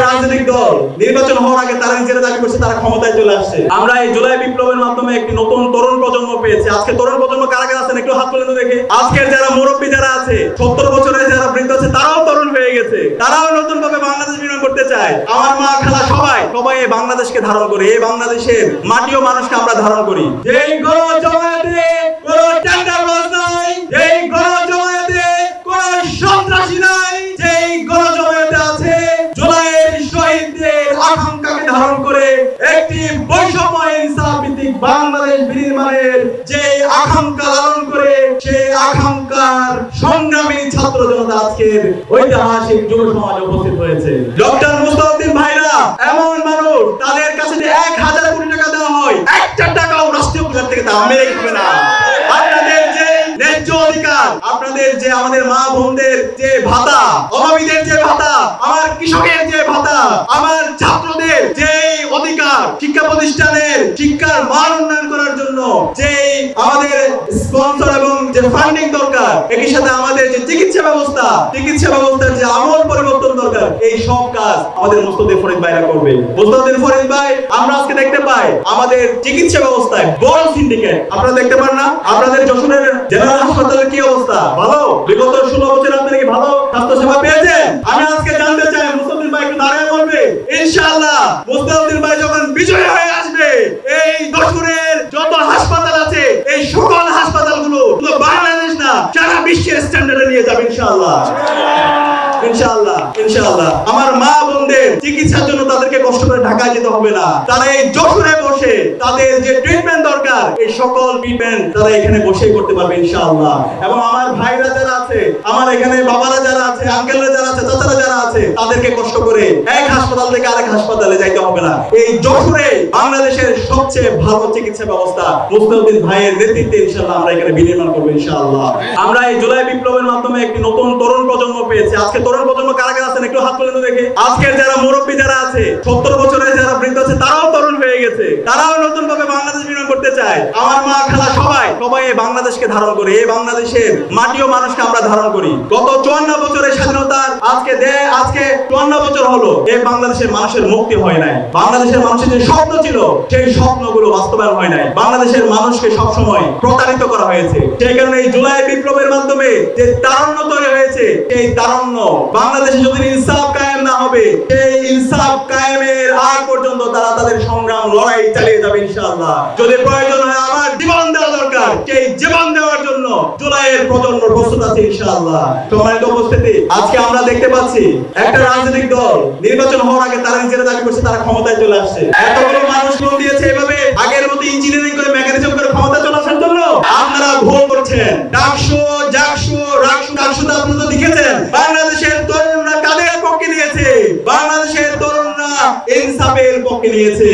রাজনৈতিক দল নির্বাচন হওয়ার আগে তারা নিজেরা দাবি করছে তারা ক্ষমতায় চলে আসছে। আমরা এই জুলাই বিপ্লবের মাধ্যমে একটি নতুন তরুণ প্রজন্ম পেয়েছি। আজকে তরুণ প্রজন্ম কারা কারা আছেন একটু হাত তুলে দেখে। আজকের যারা মুরব্বী যারা আছে 70 বছরের যারা বৃদ্ধ আছে তারাও তরুণ হয়ে গেছে, তারাও নতুন ভাবে বাংলাদেশ বিনিয়োগ করতে চায়। আমার মা খালা সবাই এই বাংলাদেশকে ধারণ করে, এই বাংলাদেশের মাটি ও মানুষকে আমরা ধারণ করি। যেই গণ জমায়েতে কোনো টেন্ডারবাজ নাই, যেই গণ জমায়েতে কোনো সন্ত্রাসী নাই, যেই গণ জমায়েতে আছে জুলাইয়ের শহীদদের আকাঙ্ক্ষাকে ধারণ করে একটি বৈষম্য ইনসাফ ভিত্তিক বাংলাদেশ বিনির্মাণের যে আকাঙ্ক্ষা লালন করে সেই আকাঙ্ক্ষার সংগ্রামী ছাত্র জনতা আজকের ঐতিহাসিক যুব সমাজে উপস্থিত হয়েছে। ডক্টর মুস্তাফিজ ভাইরা এমন মানুষ, তাদের কাছে যে 1000 কোটি টাকা দেওয়া হয়, একটা টাকাও রাষ্ট্রীয় পূজার থেকে তারা মেরে খাবে না। আপনাদের যে ন্যায্য অধিকার, আপনাদের যে আমাদের মা বোনদের যে ভাতা, অভাবীদের যে ভাতা, আমার কৃষকের যে ভাতা, আমার ছাত্রদের যে অধিকার, শিক্ষা প্রতিষ্ঠানের শিক্ষার মান উন্নয়ন করার জন্য যে আমাদের স্পন্সর এবং যে ফান্ডিং দরকার, একই সাথে আমাদের যে চিকিৎসা ব্যবস্থার যে আমূল পরিবর্তন দরকার, এই সব কাজ আমাদের মুস্তাফিজ ফরিদ ভাইরা করবে। মুস্তাফিজ ফরিদ ভাই আমরা আজকে দেখতে পাই আমাদের চিকিৎসা ব্যবস্থায় বড় সিন্ডিকেট। আপনারা দেখতে পান না আপনাদের যশোরের জেনারেল হাসপাতালের কি অবস্থা? ভালো? বিগত 16 বছর আপনারা কি ভালো স্বাস্থ্য সেবা পেয়েছেন? আমি আজকে জানতে চাই মুস্তাফিজ ভাই একটু দাঁড়ায় বলবে ইনশাআল্লাহ মুস্তাফিজ ভাই যখন বিজয় হয়ে আসবে, এই যশোরের যত হাসপাতাল আছে এই সকল হাসপাতালগুলো বাংলাদেশ না সারা বিশ্বের স্ট্যান্ডার্ডে নিয়ে যাবে ইনশাআল্লাহ। ইনশাআল্লাহ আমার মা বোনদের চিকিৎসার জন্য তাদেরকে কষ্ট করে ঢাকায় যেতে হবে না। তারা এই যশোরে বসে তাদের যে ট্রিটমেন্ট দরকার এই সকল ট্রিটমেন্ট তারা এখানে বসেই করতে পারবে ইনশাআল্লাহ। এবং আমার ভাইরা যারা আছে, আমার এখানে বাবারা যারা আছে, আঙ্কেলরা যারা আছে, চাচারা যারা আছে, তাদেরকে কষ্ট করে এক হাসপাতাল থেকে আরেক হাসপাতালে যাইতে হবে না। এই যশোরে বাংলাদেশের সবচেয়ে ভালো চিকিৎসা ব্যবস্থা মুস্তাফিজ ভাইয়ের নেতৃত্বে ইনশাআল্লাহ আমরা এখানে বিনির্মাণ করব ইনশাআল্লাহ। আমরা এই জুলাই বিপ্লবের মাধ্যমে একটি নতুন তরুণ প্রজন্ম পেয়েছি। আজকে তরুণ প্রজন্ম কারা কারা আছেন একটু হাত তুলে দেখে। আজকের যারা মুরব্বী যারা আছে 70 বছরের যারা বৃদ্ধ আছে তারাও তরুণ হয়ে গেছে, তারাও নতুন ভাবে বাংলাদেশ বিনিয়োগ করতে চায়। আমার মা খালা সবাই এই বাংলাদেশকে ধারণ করে, এই বাংলাদেশের মাটি ও মানুষকে আমরা ধারণ করি। গত 54 বছরের স্বাধীনতার আজকে 54 বছর হলো এই বাংলাদেশের মানুষের মুক্তি হয় নাই। বাংলাদেশের মানুষের যে স্বপ্ন ছিল সেই স্বপ্নগুলো বাস্তবায়ন হয় নাই। বাংলাদেশের মানুষকে সবসময় প্রতারিত করা হয়েছে। সেই কারণে এই জুলাই বিপ্লবের মাধ্যমে যে তারুণ্য তৈরি হয়েছে, সেই তারুণ্য বাংলাদেশে যদি ইনসাফ কায়েম না হবে, সেই ইনসাফ কায়েমের আগ পর্যন্ত তারা তাদের সংগ্রাম লড়াই চালিয়ে যাবে ইনশাআল্লাহ। যদি প্রয়োজন হয় আমার জীবন দেওয়া দরকার, সেই জীবন দেওয়ার জন্য জুলাইয়ের প্রজন্ম প্রস্তুত আছে ইনশাআল্লাহ। সম্মানিত উপস্থিতি, আজকে আমরা দেখতে পাচ্ছি একটা রাজনৈতিক দল নির্বাচন হওয়ার আগে তারা নিজেরা দাবি করছে তারা ক্ষমতায় চলে আসছে। এতগুলো মানুষ লোন দিয়েছে এভাবে আগের মতো ইঞ্জিনিয়ারিং করে মেকানিজম করে ক্ষমতা চলে আসার জন্য। আপনারা ভুল করছেন। ডাকসু আপনারা তো দেখেছেন বাংলাদেশের তরুণরা কাদের পক্ষে নিয়েছে? বাংলাদেশের তরুণরা ইনসাফের পক্ষে নিয়েছে।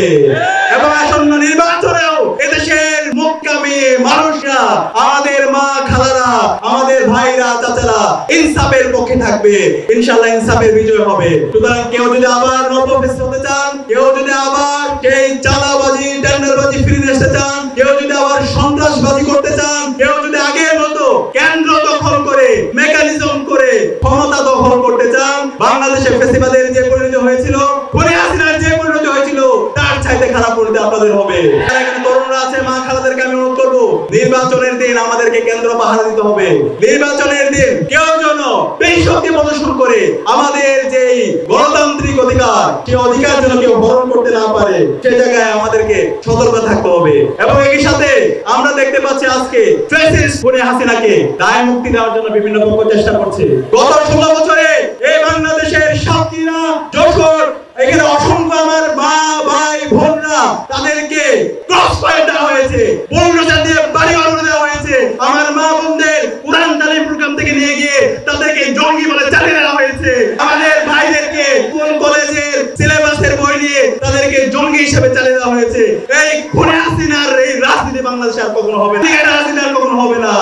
এবং আসন্ন নির্বাচনেও এদেশের মুক্কামী মানুষরা, আমাদের মা খালারা, আমাদের ভাইরা চাচারা ইনসাফের পক্ষে থাকবে। ইনশাআল্লাহ ইনসাফের বিজয় হবে। সুতরাং কেউ যদি আবার নবফেস হতে চান, কেউ যদি আবার সেই চাঁদাবাজি টেন্ডারবাজি ফিরে আসতে চান, কেউ যদি আবার সন্ত্রাসবাজি করতে চান, কেউ যদি আগের মতো কেন্দ্র দখল করে মেকানিজম করে ক্ষমতা দখল করতে চান, বাংলাদেশে ফ্যাসিবাদের যে পরিণতি হয়েছিল, খুনি হাসিনার যে পরিণতি হয়েছিল তার চাইতে খারাপ পরিণতি আপনাদের হবে। এখানে তরুণরা আছে, মা খালাদেরকে আমি অনুরোধ করব নির্বাচনের দিন আমাদেরকে কেন্দ্র পাহারা দিতে হবে। নির্বাচনের দিন কেউ যেন বেশক্তি প্রদর্শন করে আমাদের যে গণতান্ত্রিক অধিকার, সেই অধিকার যেন কেউ হরণ করতে না পারে, সেই জায়গায় আমাদেরকে সতর্ক থাকতে হবে। এবং একই সাথে আমরা দেখতে পাচ্ছি আজকে ফ্যাসিস্ট খুনি হাসিনাকে দায় মুক্তি দেওয়ার জন্য বিভিন্ন পক্ষ চেষ্টা করছে। গত 16 বছরে এই বাংলাদেশের সাতক্ষীরা, যশোর, এখানে অসংখ্য আমার মা ভাই বোনরা তাদেরকে ক্রস ফায়ার দেওয়া হয়েছে, বুলডোজার দিয়ে বাড়ি বানিয়ে দেওয়া হয়েছে। আমার মা বোনদের উড়ান তালিম প্রোগ্রাম থেকে নিয়ে গিয়ে তাদেরকে জঙ্গি বলে চালিয়ে দেওয়া হয়েছে। আমাদের ভাইদেরকে কোন কলেজের সিলেবাসের বই নিয়ে তাদেরকে জঙ্গি হিসেবে চালিয়ে দেওয়া হয়েছে। এই খুনি হাসিনার এই রাজনীতি বাংলাদেশে আর কখনো হবে না। এই রাজনীতি আর কখনো হবে না।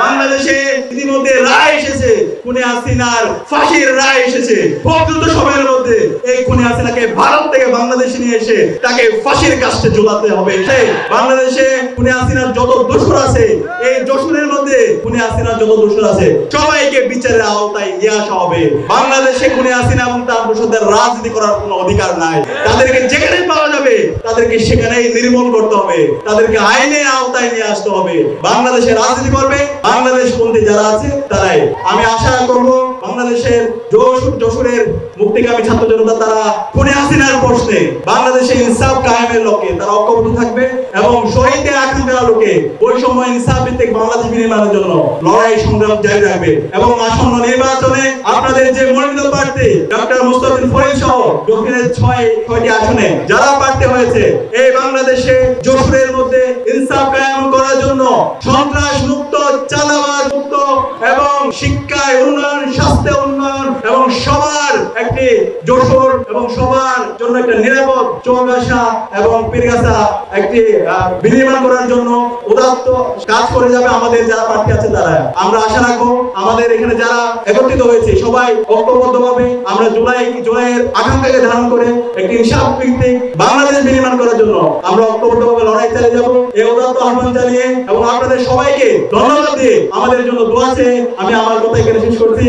বাংলাদেশে ইতিমধ্যে রায় এসেছে, খুনি হাসিনার ফাঁসির রায় এসেছে। খুব দ্রুত সময়ের মধ্যে এই এই খুনি হাসিনাকে ভারত থেকে বাংলাদেশে নিয়ে এসে তাকে ফাঁসির কাস্টে ঝুলাতে হবে। বাংলাদেশে খুনি হাসিনার যত দোষর আছে, এই দোষরের মধ্যে খুনি হাসিনার যত দোষর আছে সবাইকে বিচারের আওতায় নিয়ে আসা হবে। বাংলাদেশে খুনি হাসিনা এবং তার দোষরদের রাজনীতি করার কোনো অধিকার নাই। তাদেরকে যেখানে পাওয়া যাবে তাদেরকে সেখানেই নির্মূল করতে হবে, তাদেরকে আইনের আওতায় নিয়ে আসতে হবে। বাংলাদেশে রাজনীতি করবে বাংলাদেশ পন্থী যারা আছে তারাই। আমি আশা করব বাংলাদেশের যশোরের মুক্তিকামী ছাত্র জনতা তারা খুনি হাসিনার প্রশ্নে বাংলাদেশে ইনসাফ কায়েমের লক্ষ্যে তারা ঐক্যবদ্ধ থাকবে এবং শহীদের আকাঙ্ক্ষার লোকে বৈষম্য ইনসাফ ভিত্তিক বাংলাদেশ বিনির্মাণের জন্য লড়াই সংগ্রাম জারি রাখবে। এবং আসন্ন নির্বাচনে আপনাদের যে মনোনীত প্রার্থী ডক্টর মুস্তাফিজুর ফরিদ সহ দক্ষিণের ছয়টি আসনে যারা প্রার্থী হয়েছে, এই বাংলাদেশে যশোরের মধ্যে ইনসাফ কায়েম করার জন্য সন্ত্রাস মুক্ত, চাঁদাবাজ মুক্ত এবং শিক্ষায় উন্নয়ন, স্বাস্থ্যে উন্নয়ন এবং সবার একটি যশোর এবং সবার জন্য একটা নিরাপদ চৌগাছা এবং পীরগাছা একটি বিনির্মাণ করার জন্য উদাত্ত কাজ করে যাবে আমাদের যারা প্রার্থী আছে তারা। আমরা আশা রাখবো আমাদের এখানে যারা একত্রিত হয়েছে সবাই ঐক্যবদ্ধভাবে আমরা জুলাইয়ের আকাঙ্ক্ষাকে ধারণ করে একটি ইনসাফ ভিত্তিক বাংলাদেশ বিনির্মাণ করার জন্য আমরা ঐক্যবদ্ধভাবে লড়াই চালিয়ে যাব। এই উদাত্ত আহ্বান জানিয়ে এবং আপনাদের সবাইকে ধন্যবাদ দিয়ে আমাদের জন্য দোয়া চেয়ে আমি আমার কথা এখানে শেষ করছি।